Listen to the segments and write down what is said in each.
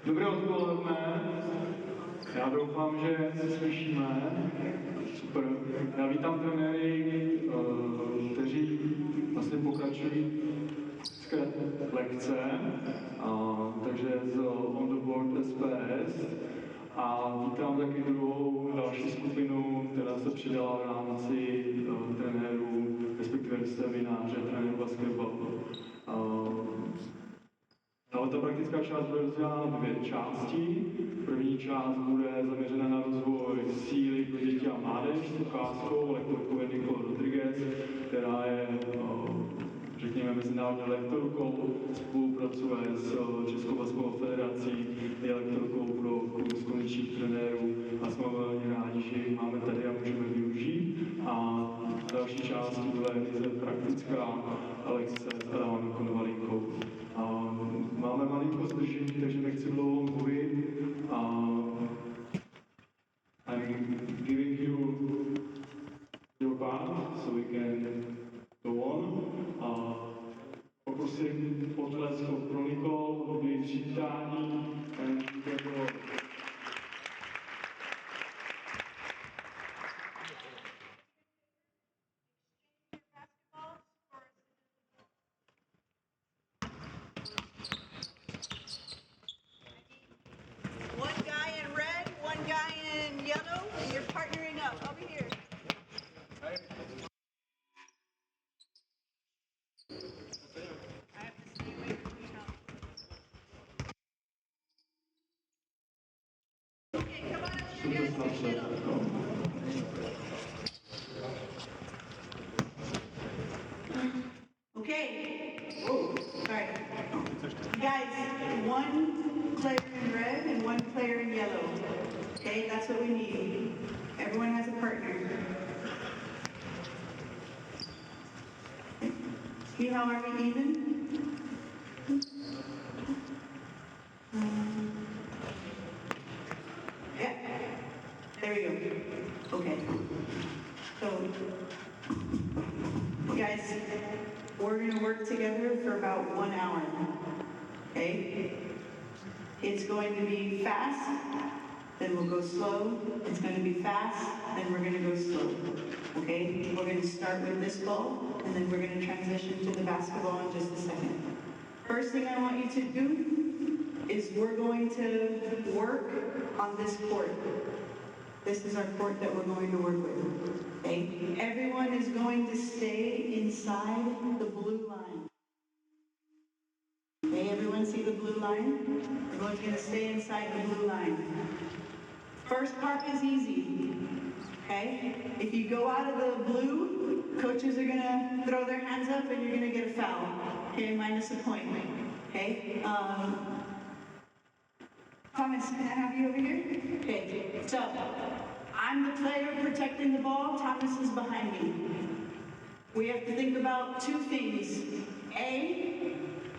Dobré odpoledne. Já doufám, že se slyšíme. Super. Já vítám trenéry, kteří vlastně pokračují lekce, takže z On the Board SPS. A vítám taky druhou další skupinu, která se přidala v rámci trenérů, respektive semináře trenérů basketballu. Ale ta praktická část bude rozdělena na dvě části. První část bude zaměřena na rozvoj síly pro děti a mládež s ukázkou lektorkou Nicole, která je, řekněme, mezinárodní lektorkou, spolupracuje s Českou basketbalovou federací, je lektorkou pro kurz konečných trenérů a jsme velmi rádi, že ji máme tady a můžeme využít. A další část bude praktická lekce s Adamem Konovalinkou. Máme malinko zdržení, takže nechci dlouho mluvit. I'm giving you your part, so we can go on. Poprosím potlesk pro Nicole, její přivítání. Okay. Oh, sorry. Guys, one player in red and one player in yellow. Okay, that's what we need. Everyone has a partner. See how are we even? Yeah. There we go. Okay. So, guys, we're going to work together for about 1 hour, okay? It's going to be fast, then we'll go slow. It's going to be fast, then we're going to go slow, okay? We're going to start with this ball, and then we're going to transition to the basketball in just a second. First thing I want you to do is we're going to work on this court. This is our court that we're going to work with. Okay? Everyone is going to stay inside the blue line. Okay, everyone see the blue line? Everyone's going to stay inside the blue line. First part is easy. Okay? If you go out of the blue, coaches are going to throw their hands up and you're going to get a foul. Okay, minus a point. Okay? Thomas, can I have you over here? Okay, so I'm the player protecting the ball. Thomas is behind me. We have to think about two things. A,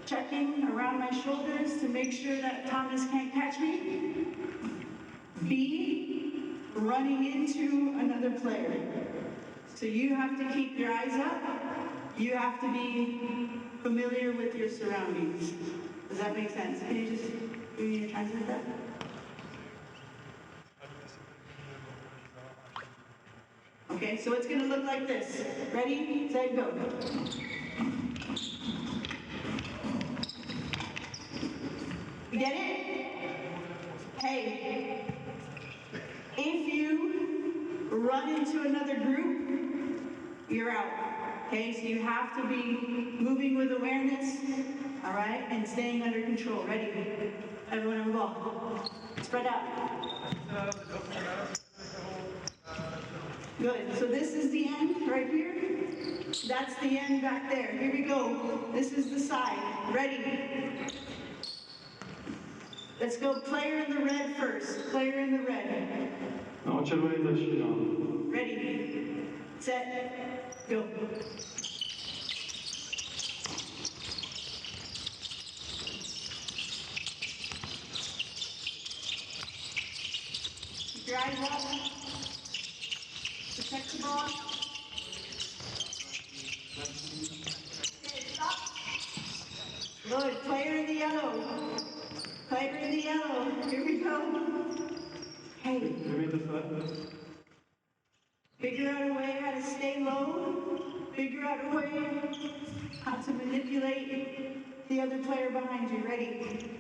checking around my shoulders to make sure that Thomas can't catch me. B, running into another player. So you have to keep your eyes up. You have to be familiar with your surroundings. Does that make sense? Can you just give me your translate that? Okay, so it's going to look like this. Ready, set, go. You get it? Hey, if you run into another group, you're out. Okay, so you have to be moving with awareness, all right, and staying under control. Ready? Everyone on the ball. Spread out. Good. So this is the end right here. That's the end back there. Here we go. This is the side. Ready? Let's go player in the red first. Player in the red. Ready? Set. Go. Keep your eyes up. Protect the ball. Okay, stop. Good. Player in the yellow. Player in the yellow. out a way how to stay low, figure out a way how to manipulate the other player behind you. Ready?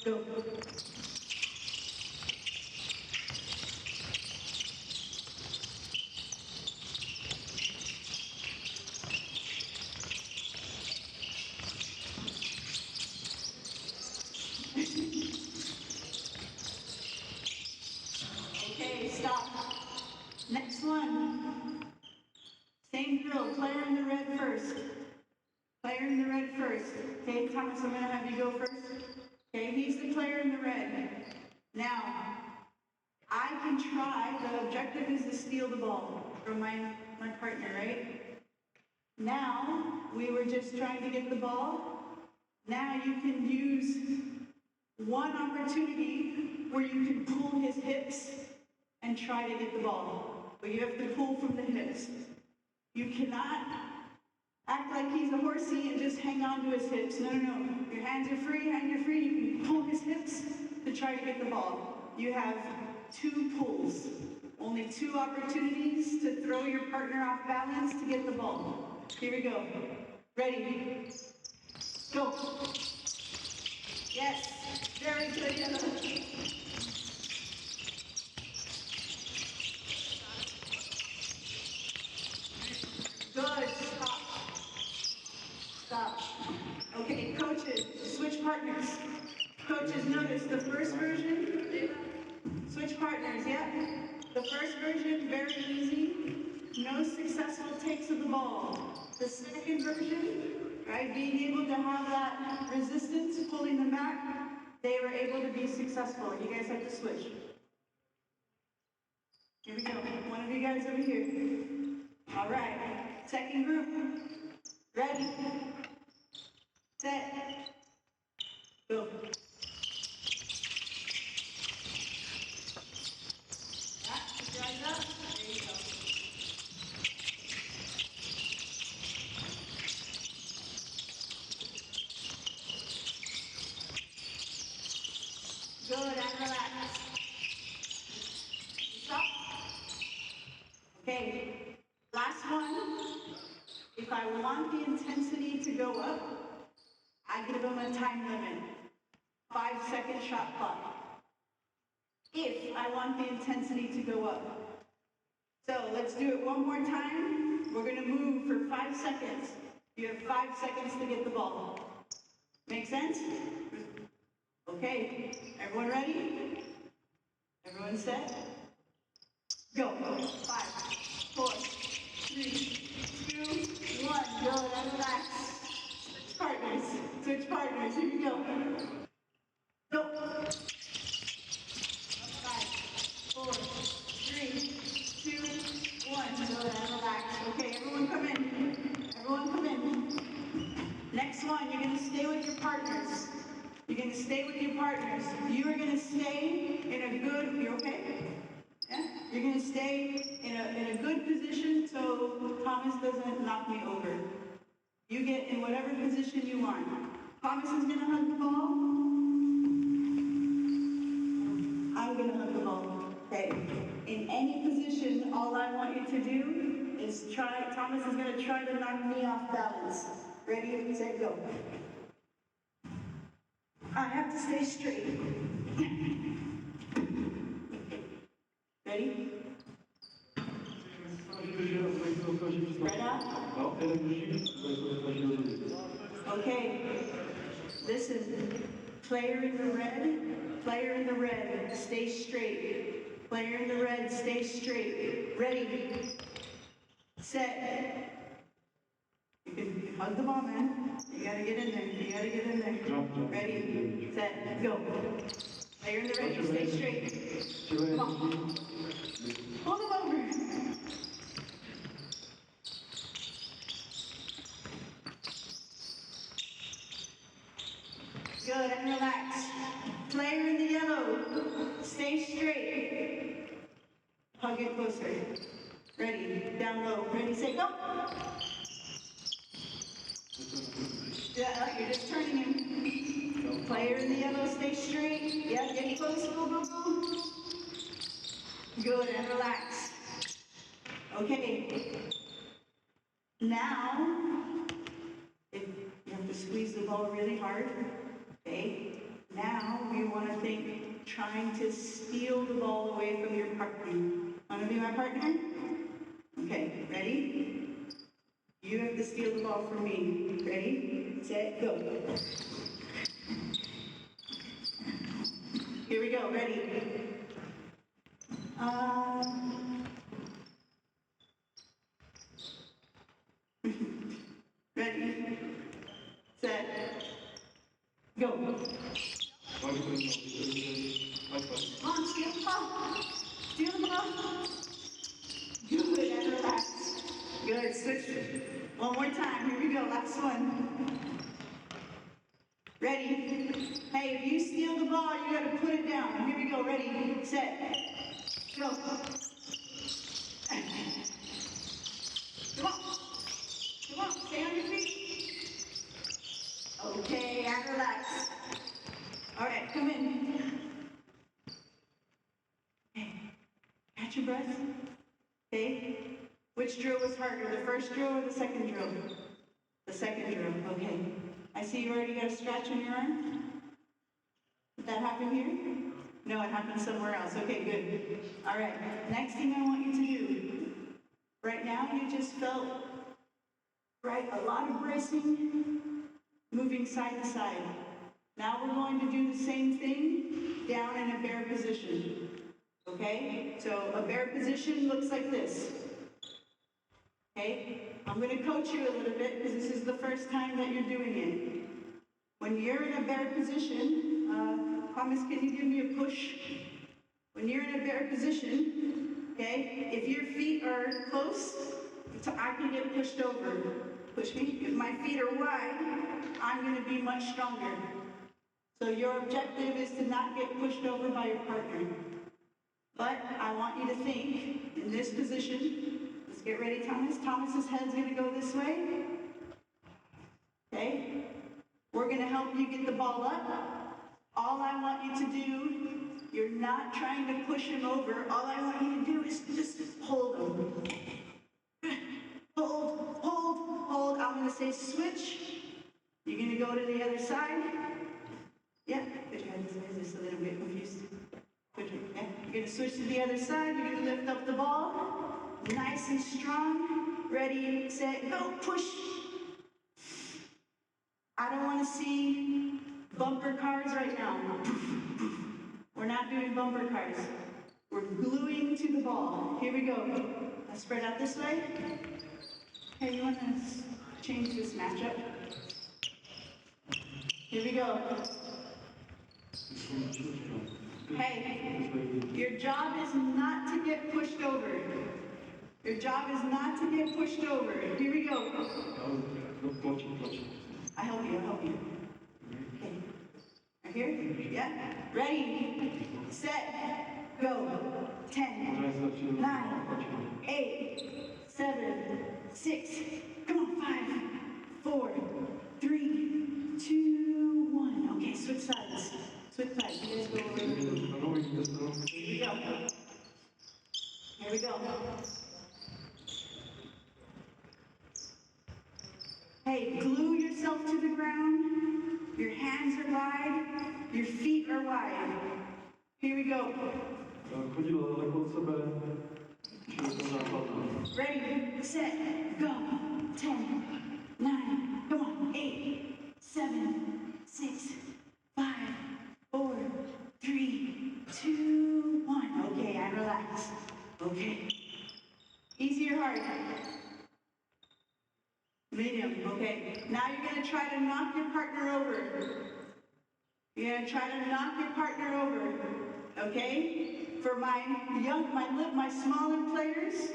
Go. Okay, stop. Next one. Same drill, player in the red first. Player in the red first. Okay, Thomas, I'm gonna have you go first. Okay, he's the player in the red. Now, I can try, the objective is to steal the ball from my partner, right? Now, we were just trying to get the ball. Now you can use one opportunity where you can pull his hips and try to get the ball. But you have to pull from the hips. You cannot act like he's a horsey and just hang on to his hips. No, no, no. Your hands are free, You can pull his hips to try to get the ball. You have 2 pulls. Only 2 opportunities to throw your partner off balance to get the ball. Here we go. Ready? Go. Yes. Very good, Yellow. Good. Stop. Okay, coaches, switch partners. Coaches, notice the first version, switch partners, yeah? The first version, very easy. No successful takes of the ball. The second version, right, being able to have that resistance, pulling them back, they were able to be successful. You guys have to switch. Here we go. One of you guys over here. All right. Second group. Ready. Set. Go. Keep your eyes up. There you go. Good, and relax. Stop. Okay, last one. If I want the intensity to go up, I give them a time limit. 5-second shot clock. If I want the intensity to go up. So let's do it one more time. We're gonna move for 5 seconds. You have 5 seconds to get the ball. Make sense? Okay, everyone ready? Everyone set? Go. 5, 4, 3, 2, 1. Go, and relax. Switch partners. Switch partners. Here we go. Go. 5, 4, 3, 2, 1. Go, and relax. Okay, everyone come in. Everyone come in. Next one, you're going to stay with your partners. You're going to stay with your partners. You are going to stay in a good, you okay? Yeah? You're going to stay in a good position so Thomas doesn't knock me over. You get in whatever position you want. Thomas is going to hug the ball. I'm going to hug the ball. Okay. In any position, all I want you to do is try, Thomas is going to try to knock me off balance. Ready, set, go. I have to stay straight. Ready? Right out? Okay. Listen. Player in the red, stay straight. Player in the red, stay straight. Ready? Set. You can hug the ball, man. You gotta get in there. Ready, set, go. Player in the red, you stay straight. Come on. Pull them over. Good, and relax. Player in the yellow, stay straight. Hug it closer. Ready, down low. Ready, set, go. Yeah, you're just turning him. Player in the yellow, stay straight. Yeah, get close. Go. Good, and relax. Okay. Now, if you have to squeeze the ball really hard, okay? Now we want to think trying to steal the ball away from your partner. Want to be my partner? Okay, ready? You have to steal the ball from me. Ready, set, go. Here we go, ready? Ready, set, go. Come on, steal the ball. Steal the ball. Good, and relax. Good, switch. One more time, here we go, last one. Ready? Hey, if you steal the ball, you gotta put it down. Here we go, ready, set, go. Come on, stay on your feet. Okay, and relax. All right, come in. Okay, catch your breath. Okay, which drill was harder, the first drill or the second drill? The second drill, okay. I see you already got a scratch on your arm. Did that happen here? No, it happened somewhere else. Okay, good. All right, next thing I want you to do. Right now, you just felt, right, a lot of bracing, moving side to side. Now we're going to do the same thing down in a bear position. Okay? So a bear position looks like this. Okay? I'm going to coach you a little bit because this is the first time that you're doing it. When you're in a bear position, Thomas, can you give me a push? When you're in a bear position, okay, if your feet are close, I can get pushed over. Push me. If my feet are wide, I'm going to be much stronger. So your objective is to not get pushed over by your partner. But I want you to think, in this position, let's get ready, Thomas. Thomas's head's going to go this way. Okay? We're going to help you get the ball up. All I want you to do, you're not trying to push him over. All I want you to do is just hold him. Hold, hold, hold. I'm going to say switch. You're going to go to the other side. Yeah, put your head this way just so they don't get confused. Yeah, you're going to switch to the other side. You're going to lift up the ball. Nice and strong. Ready, set, go. Push. I don't want to see bumper cars right now. We're not doing bumper cars. We're gluing to the ball. Here we go. Let's spread out this way. Hey, you want to change this matchup? Here we go. Hey, your job is not to get pushed over. Your job is not to get pushed over. Here we go. I help you, Okay. Right here? Yeah? Ready, set, go. 10, 9, 8, 7, 6. Come on, 5, 4, 3, 2, 1. Okay, switch sides. Switch sides. You guys go over here. Here we go. Here we go. Hey, glue yourself to the ground. Your hands are wide. Your feet are wide. Here we go. Ready, set, go. 10, 9, come on. 8, 7, 6, 5, 4, 3, 2, 1. Okay, and relax. Okay. Easy or hard? Medium, okay. Now you're going to try to knock your partner over. You're going to try to knock your partner over, okay? For my smaller players,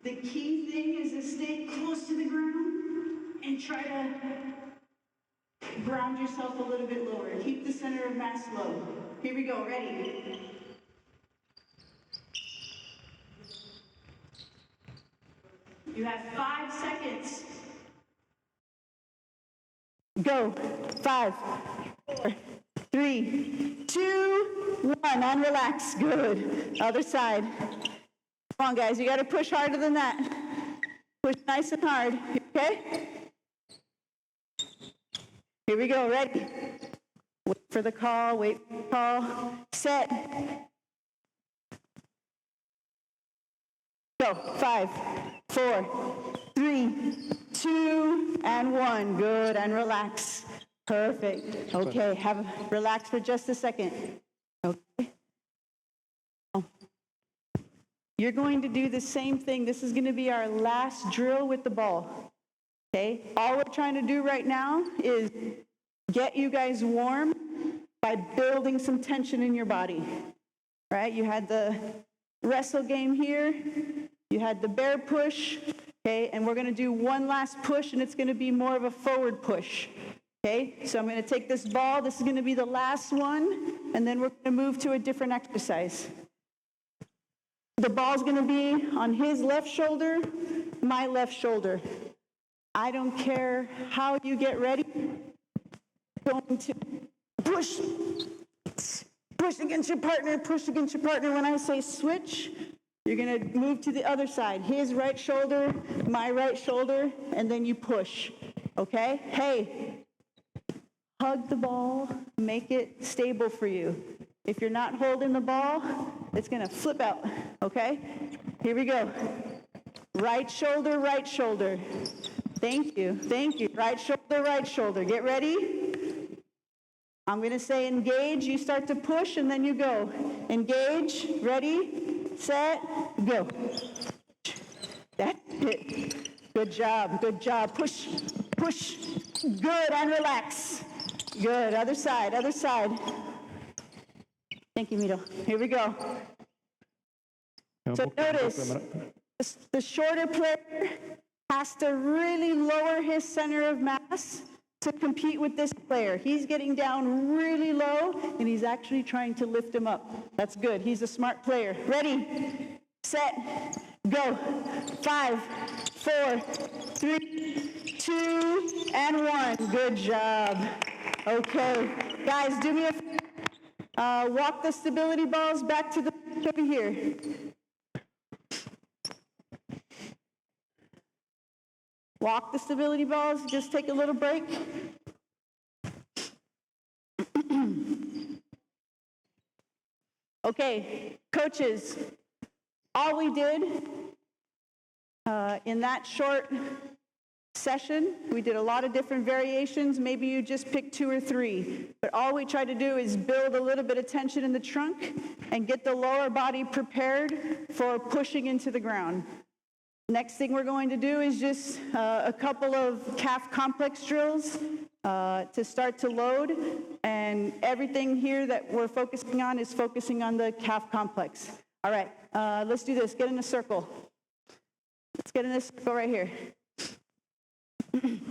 the key thing is to stay close to the ground and try to ground yourself a little bit lower. Keep the center of mass low. Here we go, ready? You have 5 seconds. Go. 5, 4, 3, 2, 1. And relax. Good. Other side. Come on, guys, you got to push harder than that. Push nice and hard, okay? Here we go, ready? Wait for the call, wait for the call. Set. Go, 5, 4, 3, 2, and 1. Good, and relax. Perfect. Okay, relax for just a second. Okay. You're going to do the same thing. This is going to be our last drill with the ball. Okay? All we're trying to do right now is get you guys warm by building some tension in your body. Right? You had the wrestle game here. You had the bear push. Okay? And we're going to do one last push, and it's going to be more of a forward push. Okay? So I'm going to take this ball. This is going to be the last one, and then we're going to move to a different exercise. The ball's going to be on his left shoulder, my left shoulder. I don't care how you get ready. Going to push against your partner, push against your partner. When I say switch, you're going to move to the other side. His right shoulder, my right shoulder, and then you push. Okay? Hey, hug the ball, make it stable for you. If you're not holding the ball, it's going to flip out, okay? Here we go. Right shoulder, right shoulder. Thank you, thank you. Right shoulder. Get ready? I'm going to say engage. You start to push, and then you go. Engage, ready, set, go. That's it. Good job. Push. Good, and relax. Good, other side. Thank you, Mito. Here we go. So notice, the shorter player has to really lower his center of mass to compete with this player. He's getting down really low, and he's actually trying to lift him up. That's good. He's a smart player. Ready, set, go. 5, 4, 3, 2, and 1. Good job. Okay. Guys, do me a favor. Walk the stability balls back to the bench over here. Walk the stability balls. Just take a little break. Okay, coaches, all we did in that short session, we did a lot of different variations. Maybe you just picked 2 or 3. But all we try to do is build a little bit of tension in the trunk and get the lower body prepared for pushing into the ground. Next thing we're going to do is just a couple of calf complex drills to start to load. And everything here that we're focusing on is focusing on the calf complex. All right, let's do this. Get in a circle. Let's get in this circle right here.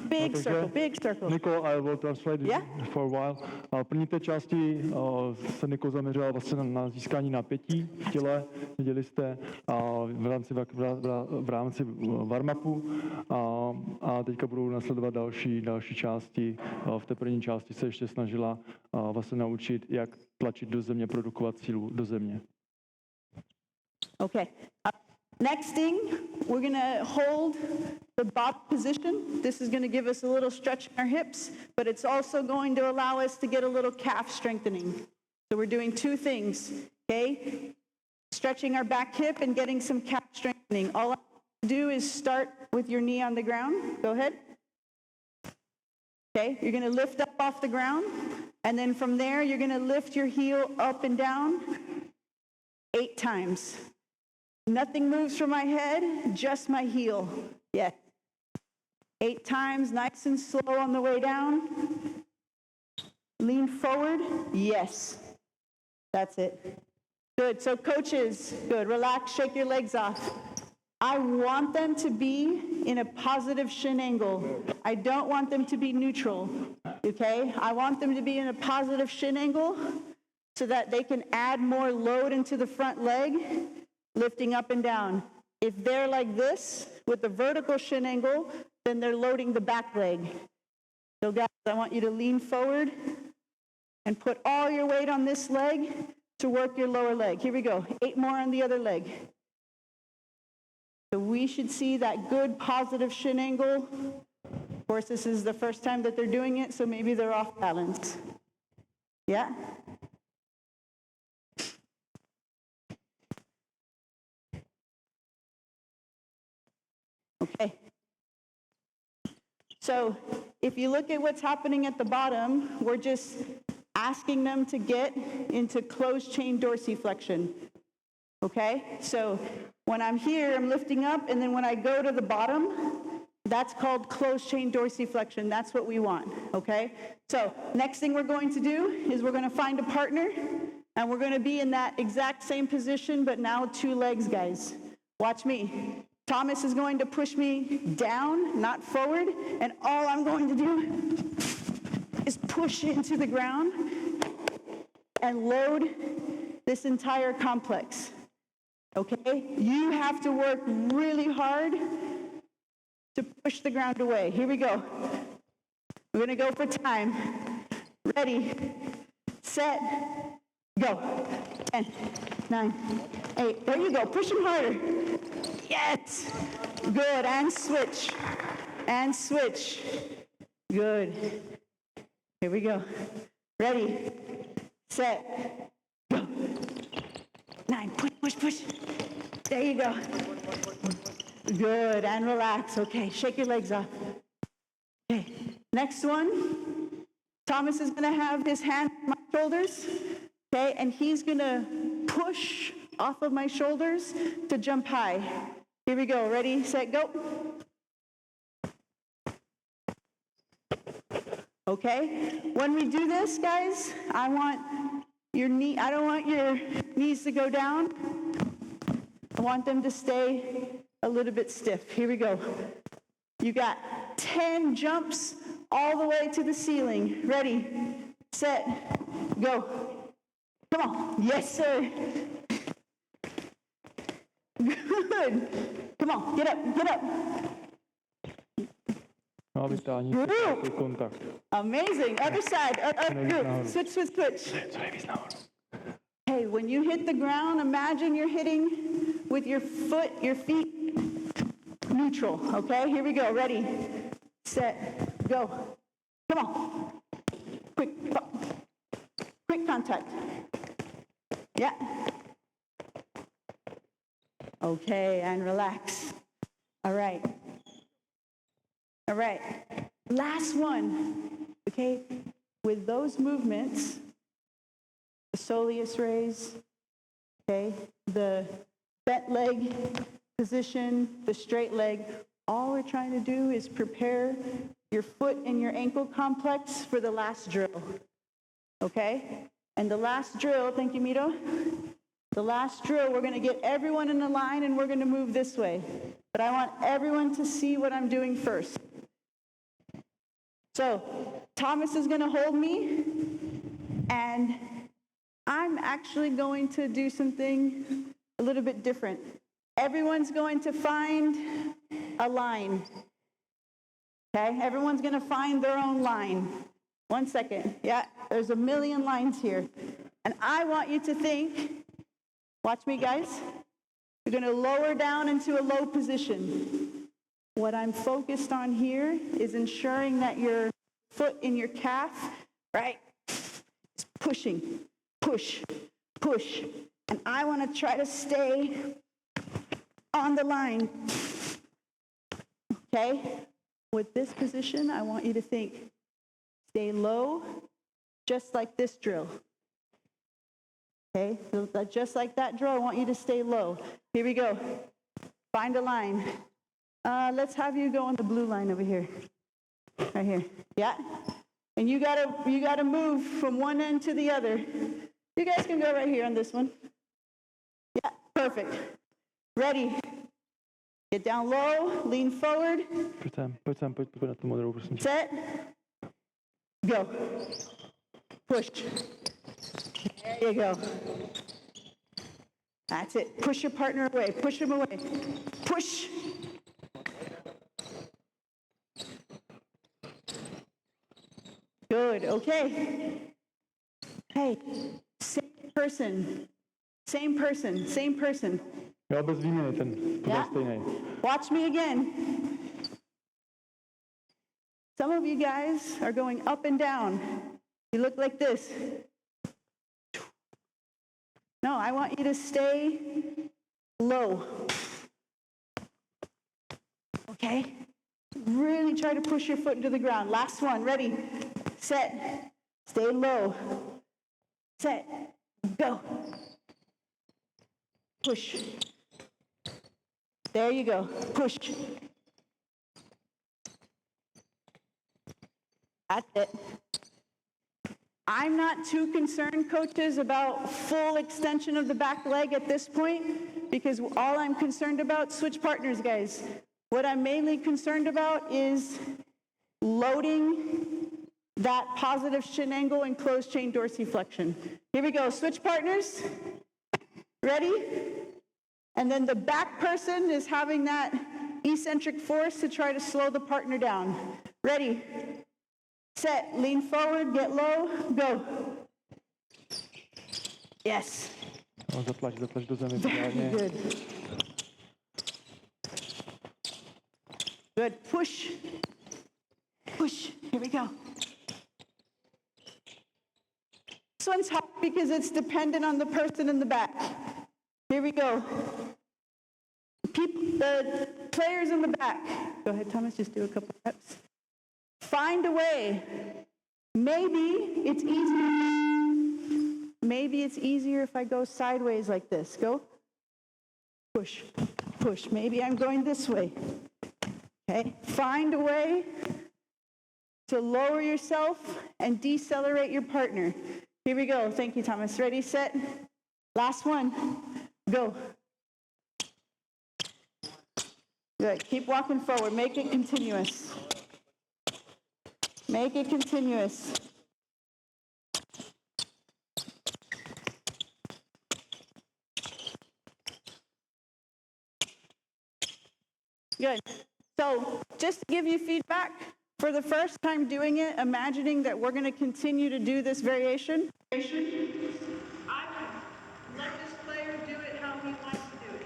Big circle. Nicole, I will translate for a while. První té části se Nicole zaměřila vlastně na získání napětí v těle, viděli jste v rámci warm-upu a teďka budou následovat další části. V té první části se ještě snažila vlastně naučit, jak tlačit do země, produkovat sílu do země. Okay. Next thing, we're going to hold the body position. This is going to give us a little stretch in our hips, but it's also going to allow us to get a little calf strengthening. So we're doing 2 things, okay? Stretching our back hip and getting some calf strengthening. All I have to do is start with your knee on the ground. Go ahead. Okay, you're going to lift up off the ground, and then from there, you're going to lift your heel up and down 8 times. Nothing moves from my head, just my heel. Yes. 8 times, nice and slow on the way down. Lean forward. Yes. That's it. Good. So coaches, good. Relax, shake your legs off. I want them to be in a positive shin angle. I don't want them to be neutral. Okay? I want them to be in a positive shin angle so that they can add more load into the front leg, lifting up and down. If they're like this, with the vertical shin angle, then they're loading the back leg. So guys, I want you to lean forward and put all your weight on this leg to work your lower leg. Here we go. 8 more on the other leg. So we should see that good positive shin angle. Of course, this is the first time that they're doing it, so maybe they're off balance. Yeah? Okay. So if you look at what's happening at the bottom, we're just asking them to get into closed chain dorsiflexion. Okay? So when I'm here, I'm lifting up, and then when I go to the bottom, that's called closed chain dorsiflexion. That's what we want. Okay? So next thing we're going to do is we're going to find a partner, and we're going to be in that exact same position, but now 2 legs, guys. Watch me. Thomas is going to push me down, not forward, and all I'm going to do is push into the ground and load this entire complex. Okay? You have to work really hard to push the ground away. Here we go. We're going to go for time. Ready, set, go. 10, 9, 8. There you go. Push them harder. Yes. Good. And switch. And switch. Good. Here we go. Ready, set, go. 9. Push, push, push. There you go. Good. And relax. Okay. Shake your legs off. Okay. Next one. Thomas is going to have his hand on my shoulders. Okay. And he's going to push off of my shoulders to jump high. Here we go. Ready, set, go. Okay? When we do this, guys, I don't want your knees to go down. I want them to stay a little bit stiff. Here we go. You got 10 jumps all the way to the ceiling. Ready, set, go. Come on. Yes, sir. Good. Come on, get up, get up. Amazing. Other side. Group. Switch, switch, switch. Hey, when you hit the ground, imagine you're hitting with your foot, your feet neutral. Okay, here we go. Ready, set, go. Come on. Quick contact. Yeah. Okay, and relax. All right. All right. Last one. Okay, with those movements, the soleus raise, okay, the bent leg position, the straight leg, all we're trying to do is prepare your foot and your ankle complex for the last drill. Okay? And the last drill, thank you, Mito. The last drill, we're going to get everyone in a line and we're going to move this way. But I want everyone to see what I'm doing first. So, Thomas is going to hold me, and I'm actually going to do something a little bit different. Everyone's going to find a line. Okay? Everyone's going to find their own line. 1 second. Yeah, there's a million lines here. And I want you to think, watch me, guys. You're going to lower down into a low position. What I'm focused on here is ensuring that your foot in your calf, right, is pushing, push, push. And I want to try to stay on the line. Okay? With this position, I want you to think, stay low, just like this drill. Okay? So just like that drill, I want you to stay low. Here we go. Find a line. Let's have you go on the blue line over here. Right here. Yeah? And you gotta move from one end to the other. You guys can go right here on this one. Yeah, perfect. Ready. Get down low, lean forward. Set. Go. Push. There you go. That's it. Push your partner away. Push him away. Push. Good. Okay. Hey, same person. Same person. Same person. Jo, bez výměny, ten pořád stejný. Watch me again. Some of you guys are going up and down. You look like this. No, I want you to stay low. Okay? Really try to push your foot into the ground. Last one. Ready? Set. Stay low. Set. Go. Push. There you go. Push. That's it. I'm not too concerned, coaches, about full extension of the back leg at this point, because all I'm concerned about, switch partners, guys. What I'm mainly concerned about is loading that positive shin angle and closed chain dorsiflexion. Here we go. Switch partners. Ready? And then the back person is having that eccentric force to try to slow the partner down. Ready? Set, lean forward, get low, go. Yes. No, zatlač do zemi. Very good. Good, push. Push, here we go. This one's hard because it's dependent on the person in the back. Here we go. The players in the back. Go ahead, Thomas, just do a couple reps. Find a way. Maybe it's easier if I go sideways like this. Go. Push, push. Maybe I'm going this way. Okay. Find a way to lower yourself and decelerate your partner. Here we go. Thank you, Thomas. Ready, set. Last one. Go. Good. Keep walking forward. Make it continuous. Make it continuous. Good. So just to give you feedback, for the first time doing it, imagining that we're going to continue to do this variation, I would let this player do it how he wants to do it.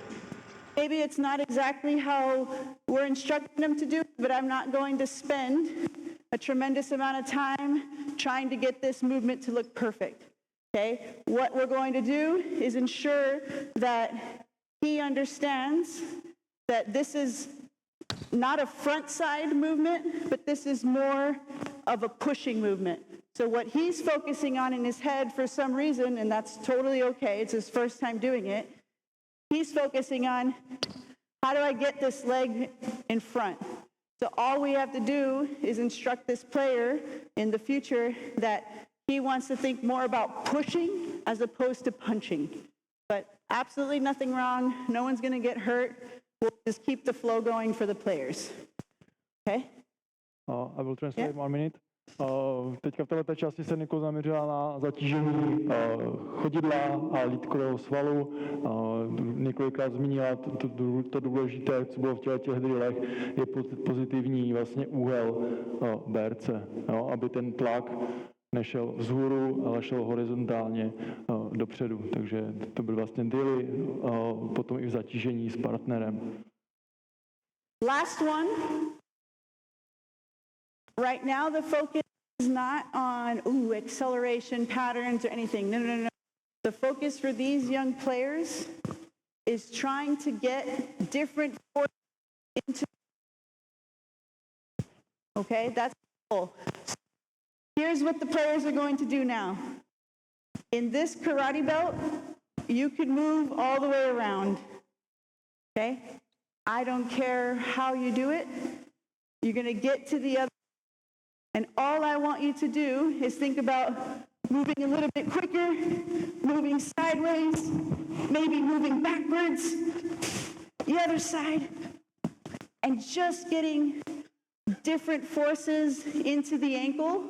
Maybe it's not exactly how we're instructing him to do it, but I'm not going to spend a tremendous amount of time trying to get this movement to look perfect. Okay? What we're going to do is ensure that he understands that this is not a front side movement, but this is more of a pushing movement. So what he's focusing on in his head for some reason, and that's totally okay, it's his first time doing it, he's focusing on, how do I get this leg in front? So all we have to do is instruct this player in the future that he wants to think more about pushing as opposed to punching. But absolutely nothing wrong. No one's going to get hurt. We'll just keep the flow going for the players. Okay? I will translate 1 minute. Teďka v této části se Nicole zaměřila na zatížení chodidla a lítkového svalu. Několikrát zmínila to důležité, co bylo v těch drillech, je pozitivní vlastně úhel BRC, jo, aby ten tlak nešel vzhůru, ale šel horizontálně dopředu. Takže to byly vlastně drilly, potom i v zatížení s partnerem. Last one. Right now, the focus is not on acceleration patterns or anything. No. The focus for these young players is trying to get different forces into. Okay, that's the goal. So here's what the players are going to do now. In this karate belt, you can move all the way around. Okay? I don't care how you do it. You're going to get to the other. And all I want you to do is think about moving a little bit quicker, moving sideways, maybe moving backwards, the other side, and just getting different forces into the ankle.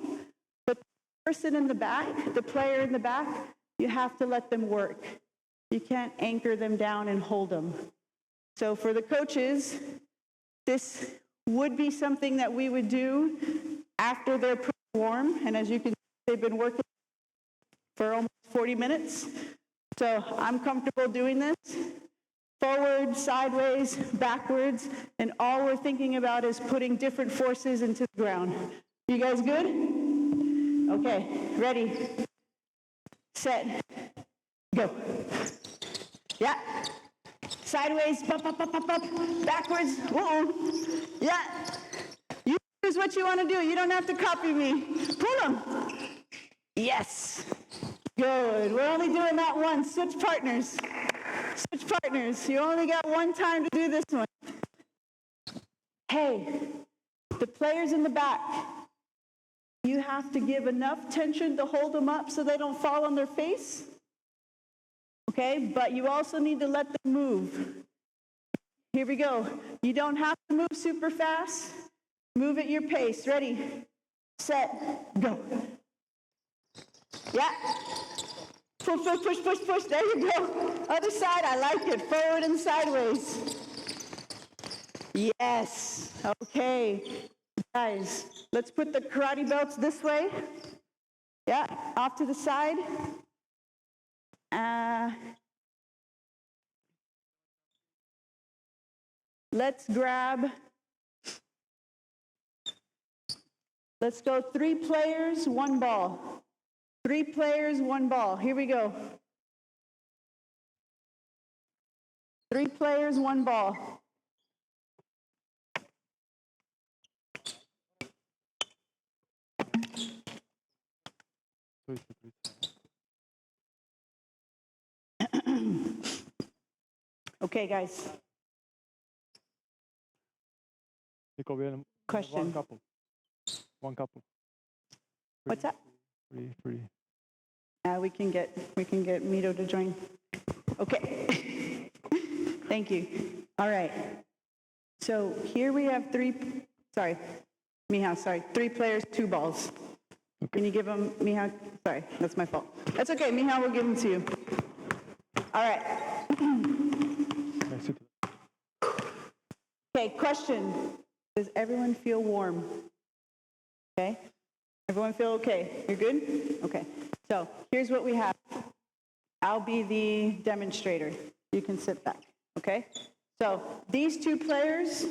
But the person in the back, the player in the back, you have to let them work. You can't anchor them down and hold them. So for the coaches, this would be something that we would do after they're pretty warm, and as you can see, they've been working for almost 40 minutes. So I'm comfortable doing this. forward, sideways, backwards, and all we're thinking about is putting different forces into the ground. You guys good? Okay, ready, set, go. Yeah. Sideways, up, up, up, up, up, backwards, whoa. Yeah. You choose what you want to do. You don't have to copy me. Pull them. Yes. Good. We're only doing that once. Switch partners. Switch partners. You only got one time to do this one. Hey, the players in the back, you have to give enough tension to hold them up so they don't fall on their face. Okay, but you also need to let them move. Here we go. You don't have to move super fast. Move at your pace. Ready, set, go. Yeah. Push, push, push, push, push. There you go. Other side, I like it. Forward and sideways. Yes. Okay. Guys, let's put the karate belts this way. Yeah, off to the side. Let's go 3 players, 1 ball. 3 players, 1 ball. Here we go. 3 players, 1 ball. Okay, guys. Nicole, Question. One couple. What's that? Free. We can get Mito to join. Okay. Thank you. All right. So here we have 3 players, 2 balls. Okay. Can you give them, Miha? Sorry, that's my fault. That's okay, Miha will give them to you. All right. Okay, question. Does everyone feel warm? Okay. Everyone feel okay? You're good? Okay. So here's what we have. I'll be the demonstrator. You can sit back. Okay? So these 2 players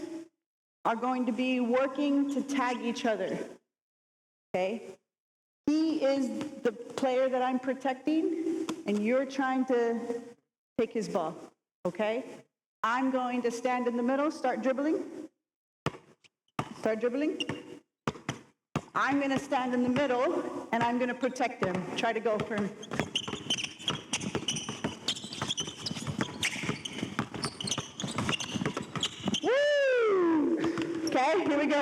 are going to be working to tag each other. Okay? He is the player that I'm protecting, and you're trying to take his ball. Okay? I'm going to stand in the middle, start dribbling. Start dribbling. I'm going to stand in the middle, and I'm going to protect him. Try to go for him. Woo! Okay, here we go.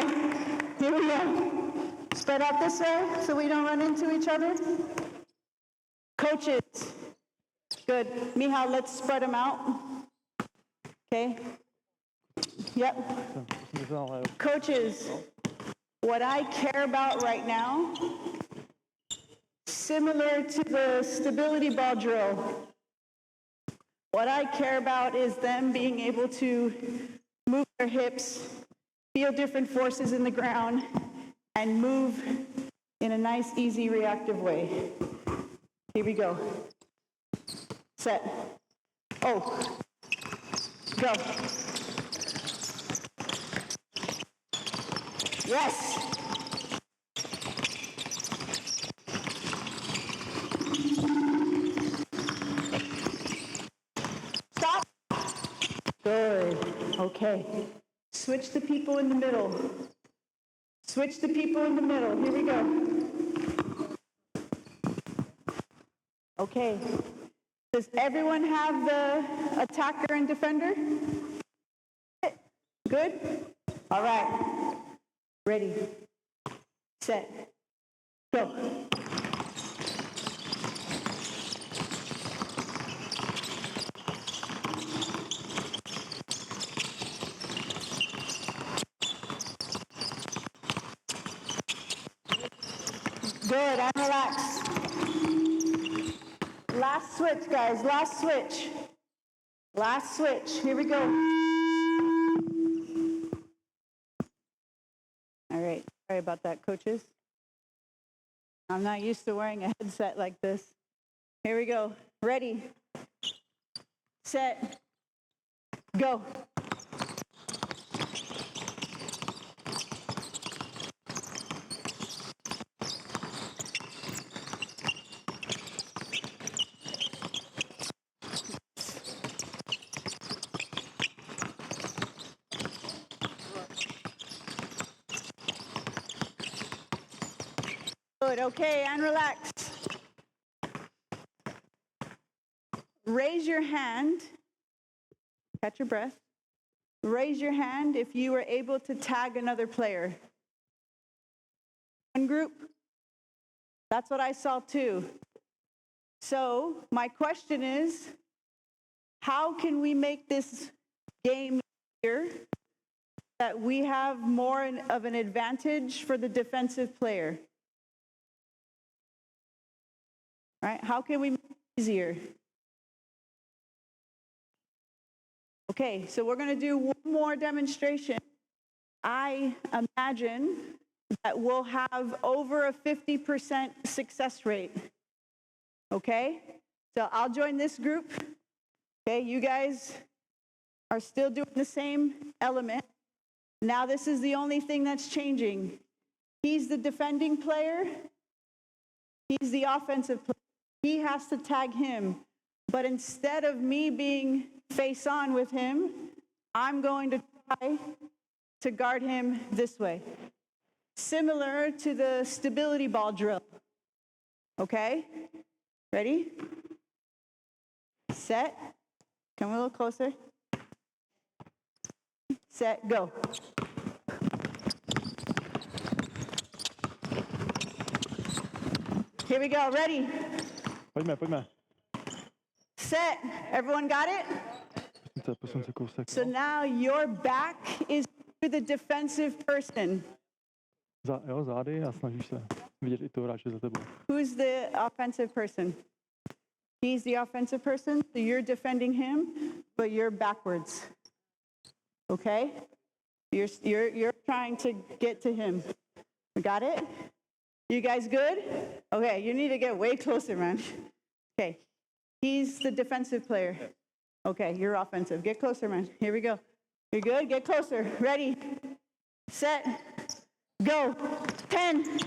Here we go. Spread out this way so we don't run into each other. Coaches. Good. Mihal, let's spread them out. Okay. Yep. Coaches, what I care about right now, similar to the stability ball drill, what I care about is them being able to move their hips, feel different forces in the ground, and move in a nice, easy, reactive way. Here we go. Set. Oh. Go. Yes. Stop. Good. Okay. Switch the people in the middle. Switch the people in the middle. Here we go. Okay. Does everyone have the attacker and defender? Good? All right. Ready, set, go. Good, and relax. Last switch, guys, last switch. Last switch, here we go. All right, sorry about that, coaches. I'm not used to wearing a headset like this. Here we go. Ready, set, Go. Good, okay, and relax. Raise your hand, catch your breath. Raise your hand if you were able to tag another player. One group, that's what I saw too. So my question is, how can we make this game easier that we have more of an advantage for the defensive player? Right? How can we make it easier? Okay, so we're going to do one more demonstration. I imagine that we'll have over a 50% success rate. Okay? So I'll join this group. Okay, you guys are still doing the same element. Now this is the only thing that's changing. He's the defending player. He's the offensive player. He has to tag him. But instead of me being face on with him, I'm going to try to guard him this way. Similar to the stability ball drill. Okay? Ready? Set. Come a little closer. Set, go. Here we go, ready? Pojďme. Set. Everyone got it? Posun se kousek. So now your back is to the defensive person. Zády a snažíš se vidět i toho hráče za tebou. Who's the offensive person? He's the offensive person, so you're defending him, but you're backwards. Okay? You're trying to get to him. Got it? You guys good? Okay, you need to get way closer, man. Okay. He's the defensive player. Okay, you're offensive. Get closer, man. Here we go. You're good? Get closer. Ready, set, go. 10,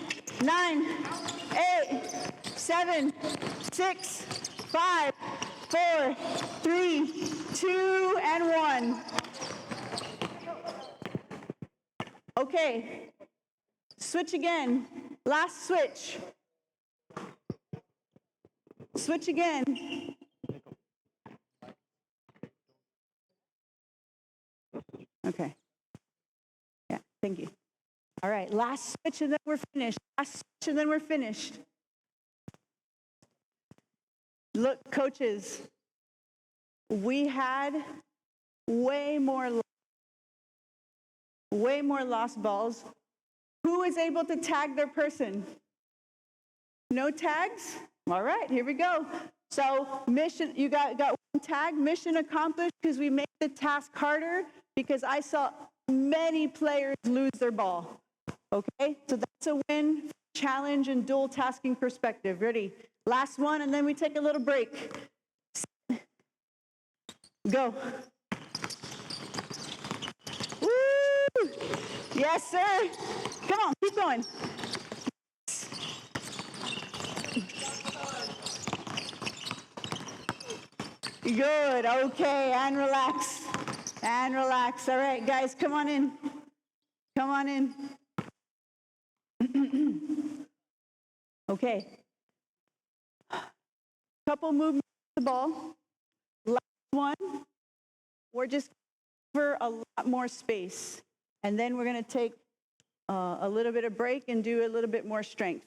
9, 8, 7, 6, 5, 4, 3, 2, and 1. Okay, switch again. Last switch. Switch again. Okay. Yeah, thank you. All right, last switch and then we're finished. Last switch and then we're finished. Look, coaches, we had way more lost balls. Who is able to tag their person? No tags? All right, here we go. So mission, you got one tag, mission accomplished, because we made the task harder, because I saw many players lose their ball. Okay, so that's a win, challenge, and dual tasking perspective. Ready? Last one, and then we take a little break. Go. Woo! Yes, sir. Come on, keep going. Good, okay, and relax. And relax. All right, guys, come on in. Come on in. Okay. Couple movements of the ball. Last one, we're just for a lot more space. And then we're going to take a little bit of break and do a little bit more strength.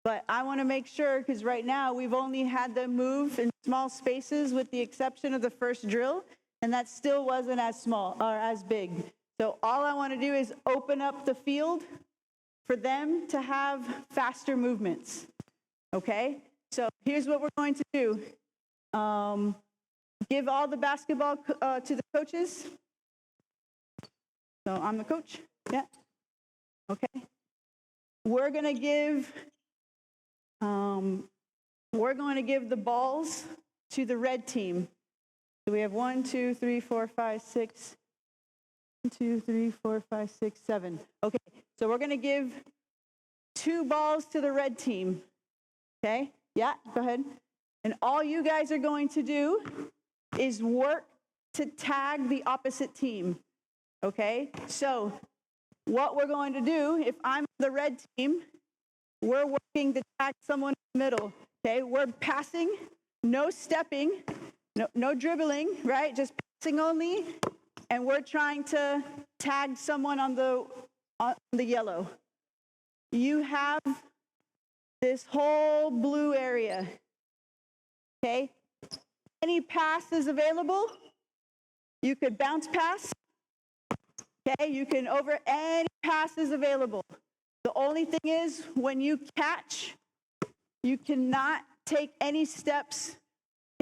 But I want to make sure, because right now we've only had them move in small spaces with the exception of the first drill, and that still wasn't as small or as big. So all I want to do is open up the field for them to have faster movements. Okay? So here's what we're going to do. Give all the basketball to the coaches. So I'm the coach. Yeah. Okay. We're going to give the balls to the red team. So we have 1, 2, 3, 4, 5, 6. 1, 2, 3, 4, 5, 6, 7. Okay, so we're going to give 2 balls to the red team. Okay, yeah, go ahead. And all you guys are going to do is work to tag the opposite team. Okay, so what we're going to do, if I'm the red team, we're working to tag someone in the middle. Okay, we're passing, no stepping, no dribbling, right? Just passing only, and we're trying to tag someone on the yellow. You have this whole blue area. Okay, any pass is available. You could bounce pass. Okay, you can any pass is available. The only thing is, when you catch, you cannot take any steps.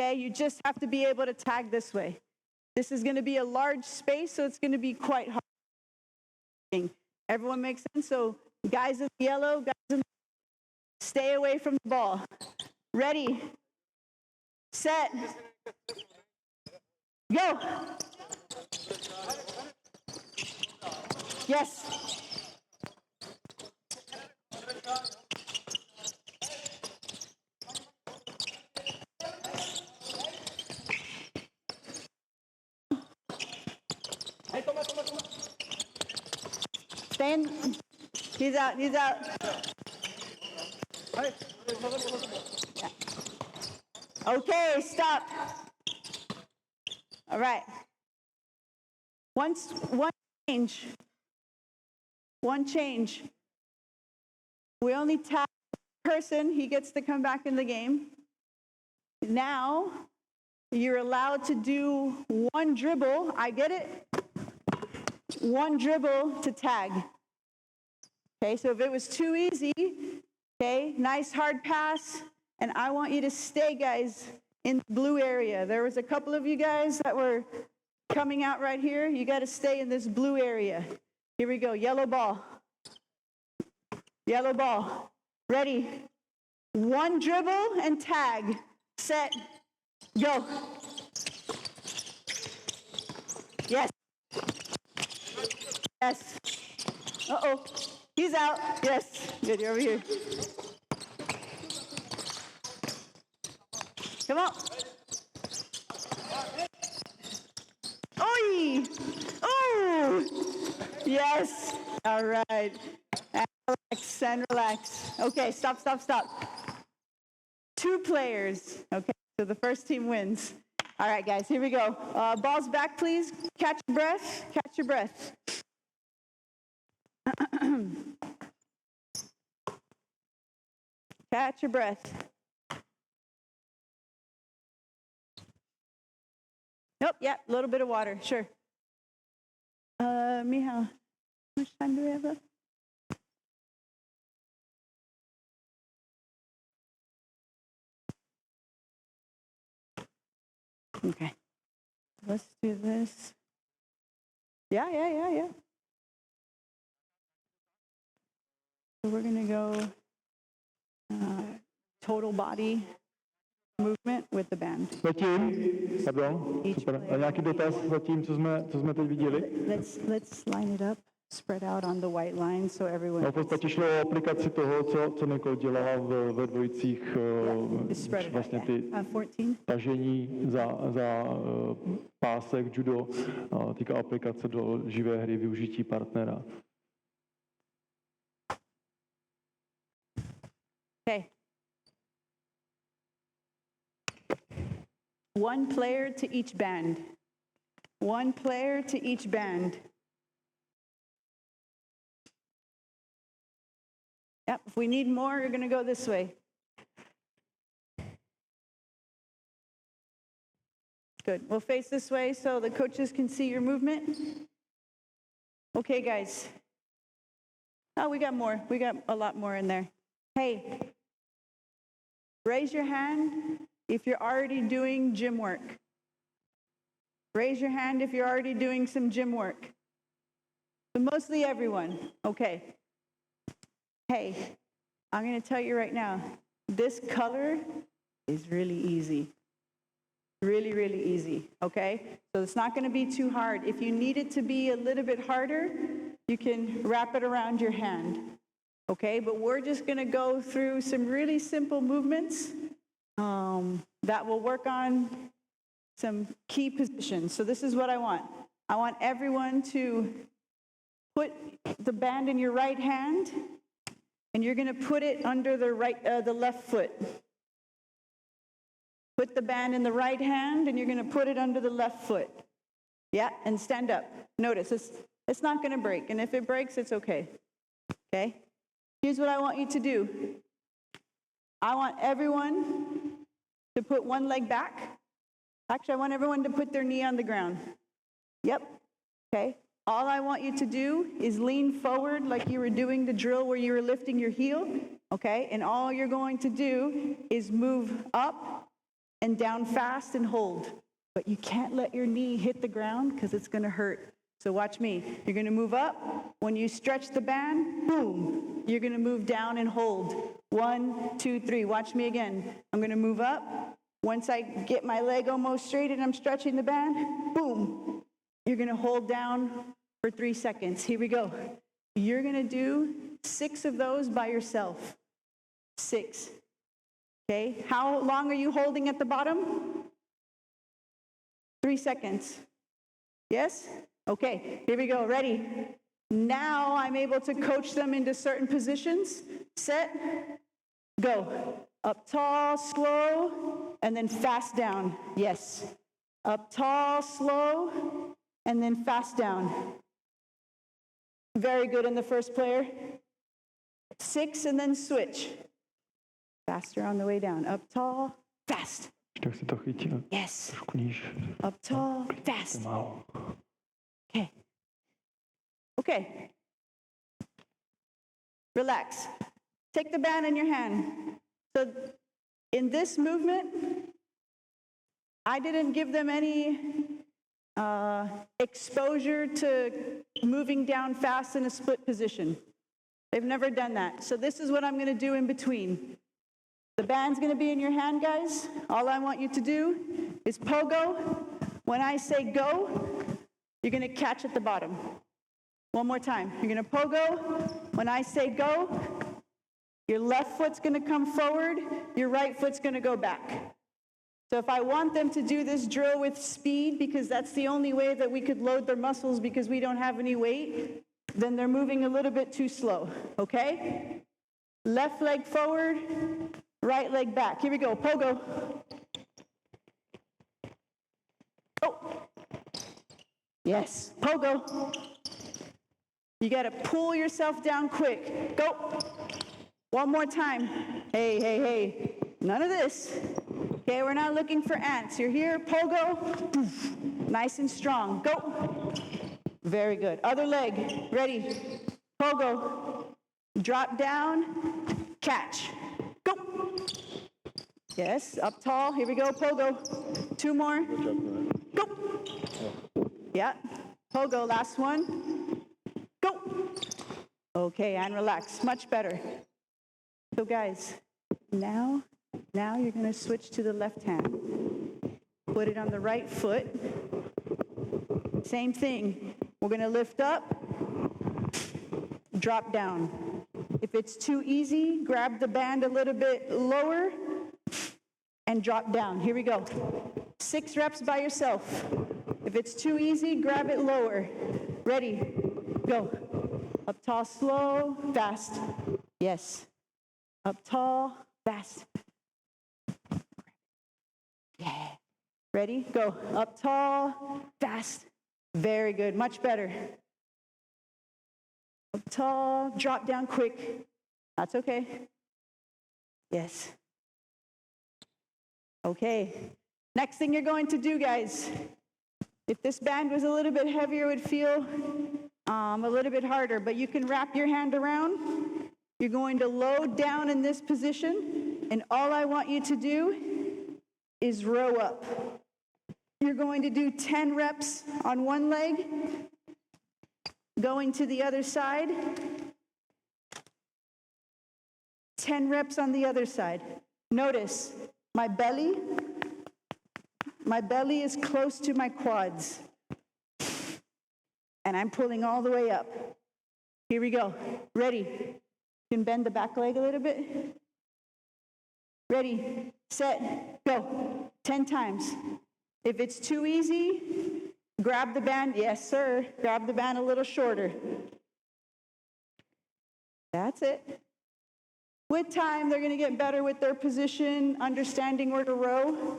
Okay, you just have to be able to tag this way. This is going to be a large space, so it's going to be quite hard. Everyone makes sense? So guys in yellow, stay away from the ball. Ready, set, go. Yes. Stand. He's out. Yeah. Okay, stop. All right. One change. We only tap the person. He gets to come back in the game. Now, you're allowed to do 1 dribble. I get it. 1 dribble to tag. Okay, so if it was too easy, okay, nice hard pass, and I want you to stay, guys, in the blue area. There was a couple of you guys that were coming out right here. You got to stay in this blue area. Here we go, yellow ball. Yellow ball. Ready? 1 dribble and tag. Set. Go. Yes. Yes. Uh-oh. He's out. Yes. Good, you're over here. Come on. Oi! Oh! Yes. All right. And relax and relax. Okay, stop. 2 players. Okay, so the first team wins. All right, guys, here we go. Balls back, please. Catch your breath. Catch your breath. Catch your breath. Nope, yeah, a little bit of water, sure. Mija, how much time do we have left? Okay, let's do this. Yeah. So we're gonna go total body movement with the band. Zatím, pardon, super. A nějaký dotaz zatím, co jsme teď viděli? Let's line it up, spread out on the white line, so everyone. No, v podstatě šlo o aplikaci toho, co Nicole dělala ve dvojicích, vlastně ty tažení za pásek judo, týká aplikace do živé hry, využití partnera. Okay. 1 player to each band. 1 player to each band. Yep, if we need more, you're going to go this way. Good. We'll face this way so the coaches can see your movement. Okay, guys. Oh, we got more. We got a lot more in there. Hey, raise your hand if you're already doing gym work. Raise your hand if you're already doing some gym work. But mostly everyone. Okay. Hey, I'm going to tell you right now, this color is really easy. Really, really easy, okay? So it's not going to be too hard. If you need it to be a little bit harder, you can wrap it around your hand, okay? But we're just going to go through some really simple movements that will work on some key positions. So this is what I want. I want everyone to put the band in your right hand, and you're going to put it under the left foot. Put the band in the right hand, and you're going to put it under the left foot. Yeah, and stand up. Notice, it's not going to break, and if it breaks, it's okay. Okay? Here's what I want you to do. I want everyone to put one leg back. Actually, I want everyone to put their knee on the ground. Yep. Okay? All I want you to do is lean forward like you were doing the drill where you were lifting your heel. Okay? And all you're going to do is move up and down fast and hold. But you can't let your knee hit the ground because it's going to hurt. So watch me. You're going to move up. When you stretch the band, boom, you're going to move down and hold. 1, 2, 3. Watch me again. I'm going to move up. Once I get my leg almost straight and I'm stretching the band, boom, you're going to hold down for 3 seconds. Here we go. You're going to do 6 of those by yourself. 6. Okay, how long are you holding at the bottom? 3 seconds. Yes? Okay, here we go. Ready? Now I'm able to coach them into certain positions. Set, go. Up tall, slow, and then fast down. Yes. Up tall, slow, and then fast down. Very good in the first player. 6, and then switch. Faster on the way down. Up tall, fast. Tak si to chytil. Yes. Trošku níž. Up tall, fast. Pomalu. Okay. Okay. Relax. Take the band in your hand. So in this movement, I didn't give them any exposure to moving down fast in a split position. They've never done that. So this is what I'm going to do in between. The band's going to be in your hand, guys. All I want you to do is pogo. When I say go, you're going to catch at the bottom. One more time. You're going to pogo. When I say go, your left foot's going to come forward. Your right foot's going to go back. So if I want them to do this drill with speed, because that's the only way that we could load their muscles because we don't have any weight, then they're moving a little bit too slow, okay? Left leg forward, right leg back. Here we go, pogo. Oh. Yes, pogo. You got to pull yourself down quick. Go. One more time. Hey, hey, hey. None of this. Okay, we're not looking for ants. You're here, pogo. Nice and strong. Go. Very good. Other leg. Ready. Pogo. Drop down. Catch. Go. Yes, up tall. Here we go, pogo. 2 more. Go. Yeah. Pogo, last one. Go. Okay, and relax. Much better. So guys, now you're going to switch to the left hand. Put it on the right foot. Same thing. We're going to lift up, drop down. If it's too easy, grab the band a little bit lower and drop down. Here we go. 6 reps by yourself. If it's too easy, grab it lower. Ready? Go. Up tall, slow, fast. Yes. Up tall, fast. Yeah. Ready? Go. Up tall, fast. Very good. Much better. Up tall, drop down quick. That's okay. Yes. Okay. Next thing you're going to do, guys, if this band was a little bit heavier, it would feel a little bit harder, but you can wrap your hand around. You're going to load down in this position, and all I want you to do is row up. You're going to do 10 reps on one leg, going to the other side, 10 reps on the other side. Notice my belly, My belly is close to my quads. And I'm pulling all the way up. Here we go. Ready? You can bend the back leg a little bit. Ready, set, go. 10 times. If it's too easy, grab the band. Yes, sir. Grab the band a little shorter. That's it. With time, they're going to get better with their position, understanding where to row.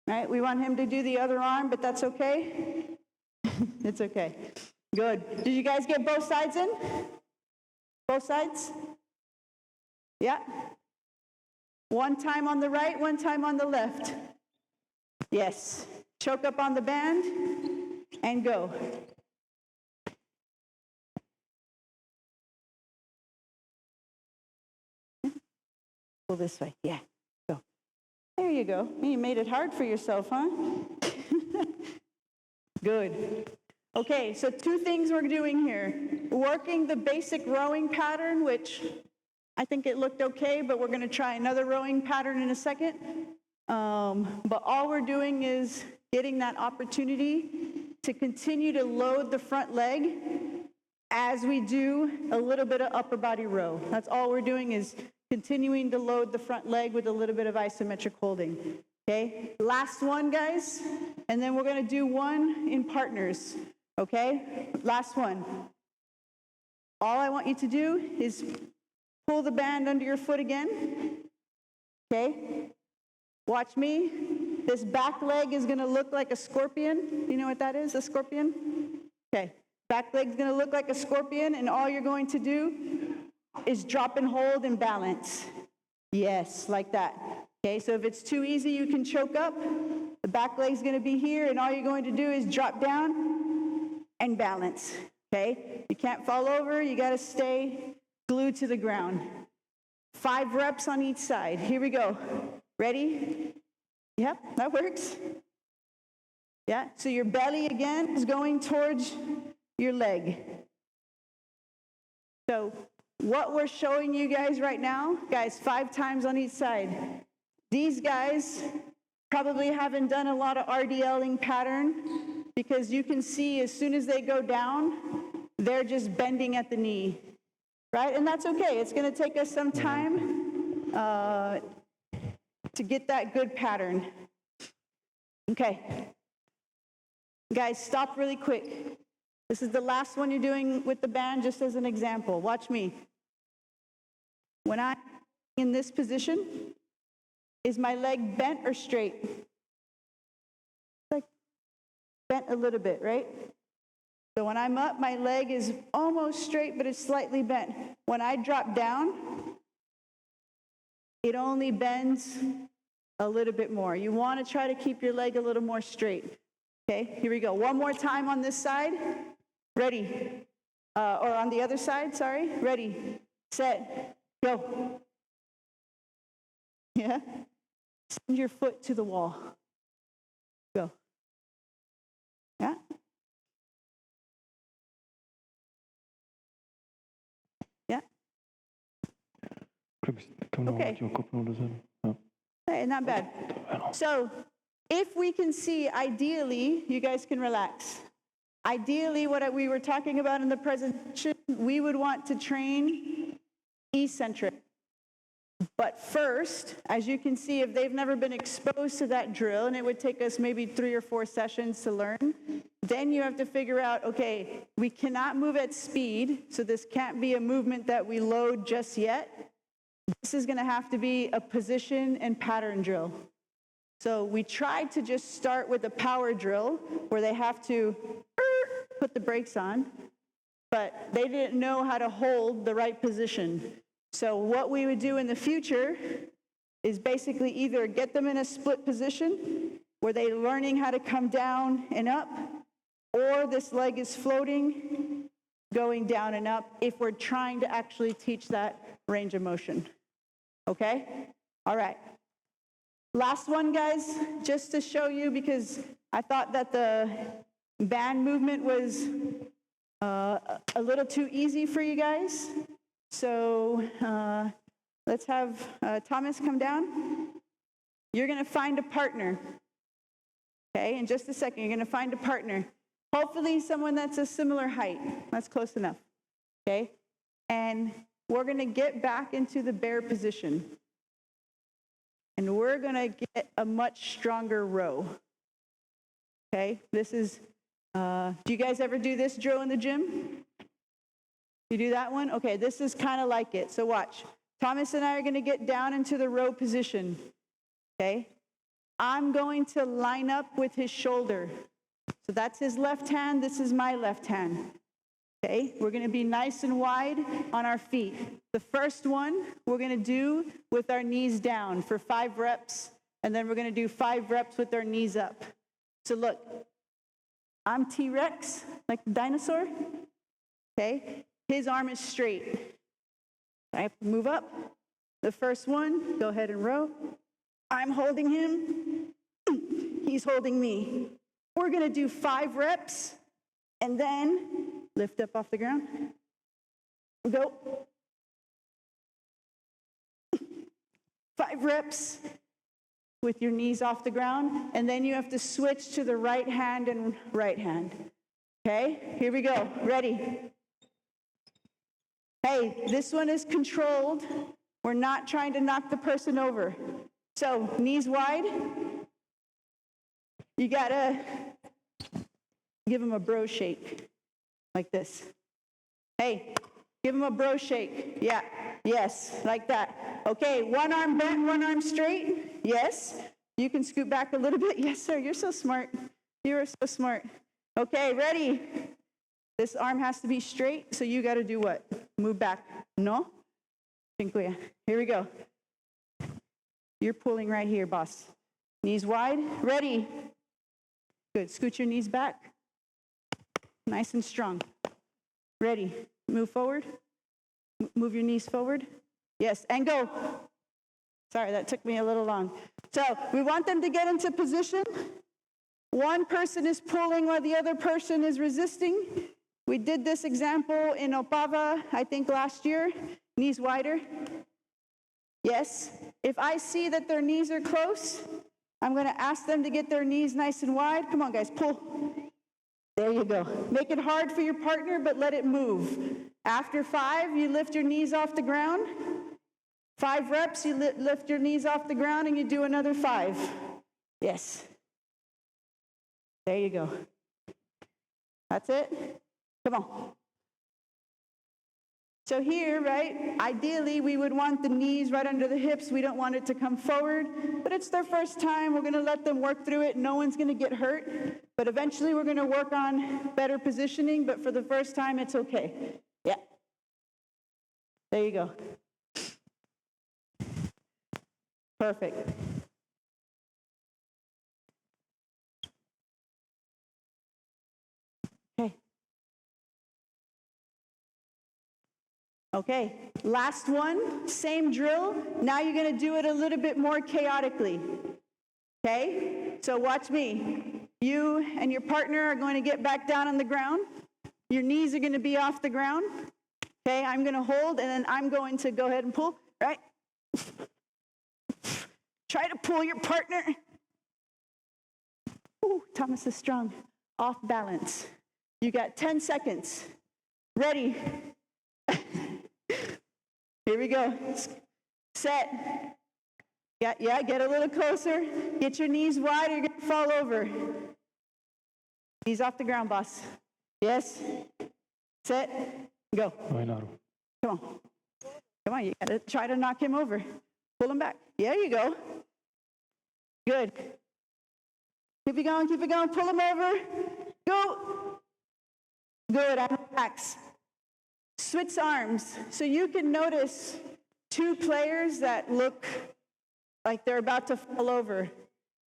Right? We want him to do the other arm, but that's okay. It's okay. Good. Did you guys get both sides in? Both sides? Yeah. One time on the right, one time on the left. Yes. Choke up on the band and go. Pull this way. Yeah. Go. There you go. You made it hard for yourself, huh? Good. Okay, so 2 things we're doing here. Working the basic rowing pattern, which I think it looked okay, but we're going to try another rowing pattern in a second. But all we're doing is getting that opportunity to continue to load the front leg as we do a little bit of upper body row. That's all we're doing, is continuing to load the front leg with a little bit of isometric holding. Okay, last one, guys, and then we're going to do one in partners. Okay, last one. All I want you to do is pull the band under your foot again. Okay, watch me. This back leg is going to look like a scorpion. You know what that is, a scorpion? Okay, back leg's going to look like a scorpion, and all you're going to do is drop and hold and balance. Yes, like that. Okay, so if it's too easy, you can choke up. The back leg's going to be here, and all you're going to do is drop down and balance. Okay, you can't fall over. You got to stay glued to the ground. 5 reps on each side. Here we go. Ready? Yep, that works. Yeah, so your belly again is going towards your leg. So what we're showing you guys right now, guys, 5 times on each side. These guys probably haven't done a lot of RDLing pattern, because you can see as soon as they go down, they're just bending at the knee, right? And that's okay. It's going to take us some time to get that good pattern. Okay. Guys, stop really quick. This is the last one you're doing with the band, just as an example. Watch me. When I'm in this position, is my leg bent or straight? Like bent a little bit, right? So when I'm up, my leg is almost straight, but it's slightly bent. When I drop down, it only bends a little bit more. You want to try to keep your leg a little more straight. Okay, here we go. One more time on this side. Ready. Or on the other side, sorry. Ready, set, go. Yeah. Send your foot to the wall. Go. Yeah. Yeah. Okay. Hey, not bad. So, if we can see, ideally, you guys can relax. Ideally, what we were talking about in the presentation, we would want to train eccentric. But first, as you can see, if they've never been exposed to that drill, and it would take us maybe 3 or 4 sessions to learn, then you have to figure out, okay, we cannot move at speed, so this can't be a movement that we load just yet. This is going to have to be a position and pattern drill. So we tried to just start with a power drill where they have to put the brakes on, but they didn't know how to hold the right position. So what we would do in the future is basically either get them in a split position where they're learning how to come down and up, or this leg is floating, going down and up, if we're trying to actually teach that range of motion. Okay? All right. Last one, guys, just to show you, because I thought that the band movement was a little too easy for you guys. So let's have Thomas come down. You're going to find a partner. Okay, in just a second, you're going to find a partner. Hopefully someone that's a similar height. That's close enough. Okay, and we're going to get back into the bear position. And we're going to get a much stronger row. Okay, this is, do you guys ever do this drill in the gym? You do that one? Okay, this is kind of like it. So watch. Thomas and I are going to get down into the row position. Okay? I'm going to line up with his shoulder. So that's his left hand. This is my left hand. Okay? We're going to be nice and wide on our feet. The first one we're going to do with our knees down for 5 reps. And then we're going to do 5 reps with our knees up. So look, I'm T-Rex, like the dinosaur. Okay? His arm is straight. I have to move up. The first one, go ahead and row. I'm holding him. He's holding me. We're going to do 5 reps, and then lift up off the ground. Go. 5 reps with your knees off the ground, and then you have to switch to the right hand and right hand. Okay? Here we go. Ready? Hey, this one is controlled. We're not trying to knock the person over. So, knees wide. You gotta give them a bro shake, like this. Hey, give them a bro shake. Yeah, yes, like that. Okay, one arm bent, one arm straight. Yes. You can scoot back a little bit. Yes, sir, you're so smart. You are so smart. Okay, ready? This arm has to be straight, so you gotta do what? Move back. No? Here we go. You're pulling right here, boss. Knees wide. Ready? Good. Scoot your knees back. Nice and strong. Ready? Move forward. Move your knees forward. Yes, and go. Sorry, that took me a little long. So we want them to get into position. One person is pulling while the other person is resisting. We did this example in Opava, I think last year. Knees wider. Yes. If I see that their knees are close, I'm going to ask them to get their knees nice and wide. Come on, guys, pull. There you go. Make it hard for your partner, but let it move. After 5, you lift your knees off the ground. 5 reps, you lift your knees off the ground, and you do another 5. Yes. There you go. That's it. Come on. So here, right, ideally we would want the knees right under the hips. We don't want it to come forward, but it's their first time. We're going to let them work through it. No one's going to get hurt, but eventually we're going to work on better positioning, but for the first time, it's okay. Yeah. There you go. Perfect. Okay. Okay, last one, same drill. Now you're going to do it a little bit more chaotically. Okay, so watch me. You and your partner are going to get back down on the ground. Your knees are going to be off the ground. Okay, I'm going to hold, and then I'm going to go ahead and pull, right? Try to pull your partner. Ooh, Thomas is strong. Off balance. You got 10 seconds. Ready? Here we go. Set. Yeah, get a little closer. Get your knees wide or you're going to fall over. Knees off the ground, boss. Yes. Set. Go. Come on, you got to try to knock him over. Pull him back. There you go. Good. Keep it going. Pull him over. Go. Good. And relax. Switch arms. So you can notice 2 players that look like they're about to fall over.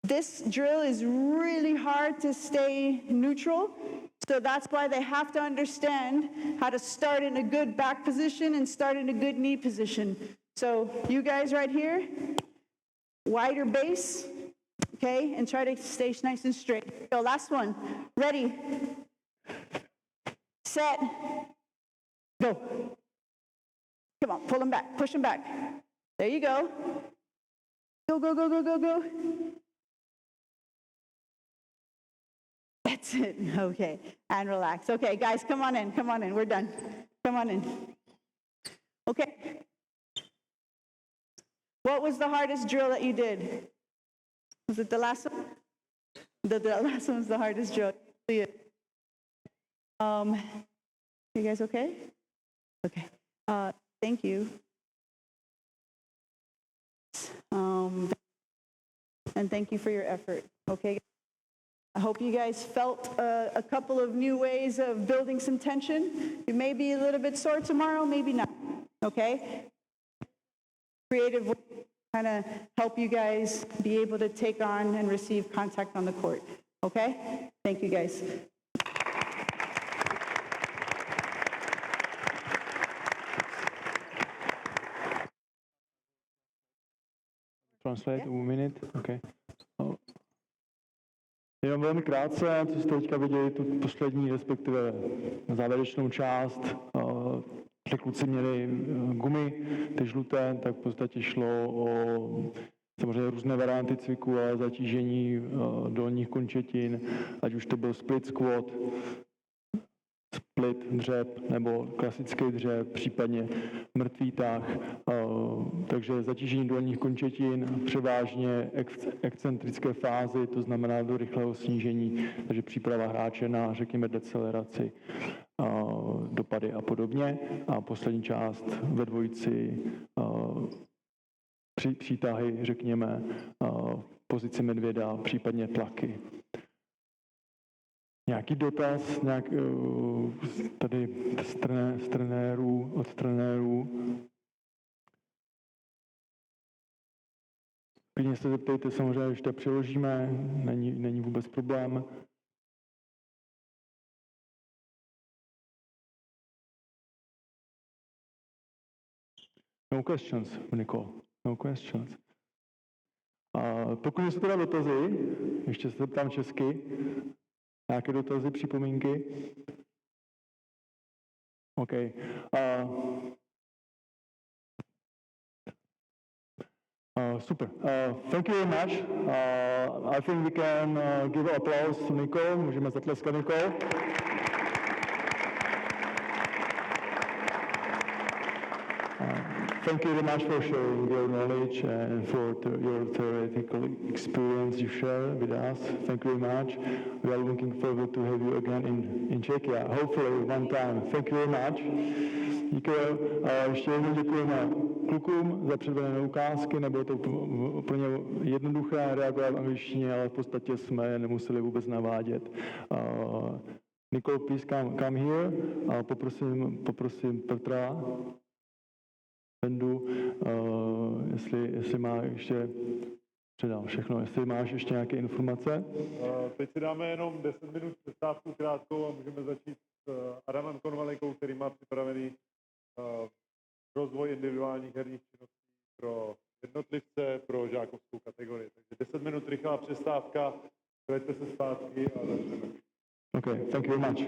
This drill is really hard to stay neutral. So that's why they have to understand how to start in a good back position and start in a good knee position. So you guys right here, wider base, okay, and try to stay nice and straight. Go, last one. Ready. Set. Go. Come on, pull him back, push him back. There you go. Go. That's it. Okay. And relax. Okay, guys, come on in. Come on in. We're done. Come on in. Okay. What was the hardest drill that you did? Was it the last one? The last one was the hardest drill. You guys okay? Okay. Thank you. And thank you for your effort. Okay. I hope you guys felt a couple of new ways of building some tension. You may be a little bit sore tomorrow, maybe not. Okay? Creative way to kind of help you guys be able to take on and receive contact on the court. Okay? Thank you guys. Translate 1 minute, okay. Jenom velmi krátce, co jste teďka viděli, tu poslední, respektive závěrečnou část, že kluci měli gumy, ty žluté, tak v podstatě šlo o samozřejmě různé varianty cviku, ale zatížení dolních končetin, ať už to byl split squat, split dřep nebo klasický dřep, případně mrtvý tah. Takže zatížení dolních končetin, převážně excentrické fázi, to znamená do rychlého snížení, takže příprava hráče na, řekněme, deceleraci, dopady a podobně. A poslední část ve dvojici přítahy, řekněme, pozici medvěda, případně tlaky. Nějaký dotaz tady od trenérů? Klidně se zeptejte, samozřejmě, když to přeložíme, není vůbec problém. No questions, Nicole. No questions. Pokud jsou teda dotazy, ještě se ptám česky, nějaké dotazy, připomínky? OK. Super. Thank you very much. I think we can give applause to Nicole. Můžeme zatleskat Nicole. Thank you very much for sharing your knowledge and for your theoretical experience you share with us. Thank you very much. We are looking forward to have you again in Czechia, hopefully one time. Thank you very much. Díky. Ještě jednou děkujeme klukům za předvedené ukázky. Nebylo to úplně jednoduché reagovat v angličtině, ale v podstatě jsme je nemuseli vůbec navádět. Nicole, please come here. Poprosím Petra Bendu, jestli má ještě, předám všechno, jestli máš ještě nějaké informace. Teď si dáme jenom 10 minut přestávku krátkou a můžeme začít s Adamem Konvalinkou, který má připravený rozvoj individuálních herních činností pro jednotlivce, pro žákovskou kategorii. Takže 10 minut rychlá přestávka, vraťte se zpátky a začneme. Okay, thank you very much.